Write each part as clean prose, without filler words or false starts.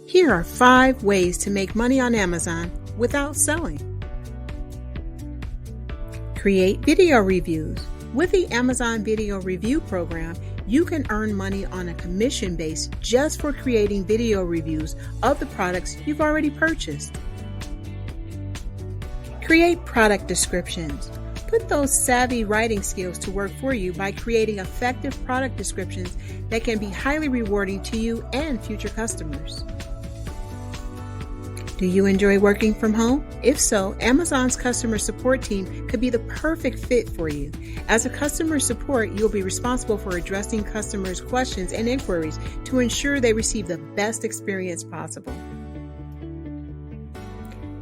Here are 5 ways to make money on Amazon without selling. Create video reviews. With the Amazon Video Review Program, you can earn money on a commission base just for creating video reviews of the products you've already purchased. Create product descriptions. Put those savvy writing skills to work for you by creating effective product descriptions that can be highly rewarding to you and future customers. Do you enjoy working from home? If so, Amazon's customer support team could be the perfect fit for you. As a customer support, you'll be responsible for addressing customers' questions and inquiries to ensure they receive the best experience possible.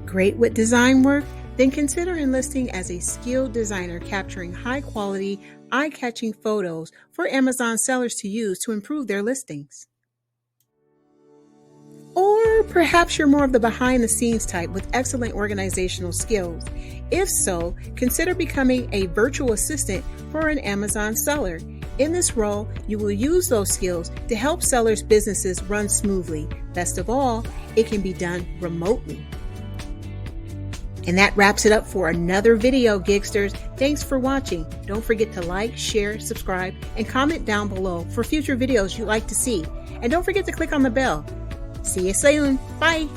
Great with design work? Then consider enlisting as a skilled designer capturing high-quality, eye-catching photos for Amazon sellers to use to improve their listings. Or perhaps you're more of the behind-the-scenes type with excellent organizational skills. If so, consider becoming a virtual assistant for an Amazon seller. In this role, you will use those skills to help sellers' businesses run smoothly. Best of all, it can be done remotely. And that wraps it up for another video, Gigsters. Thanks for watching. Don't forget to like, share, subscribe, and comment down below for future videos you'd like to see. And don't forget to click on the bell. See you soon. Bye.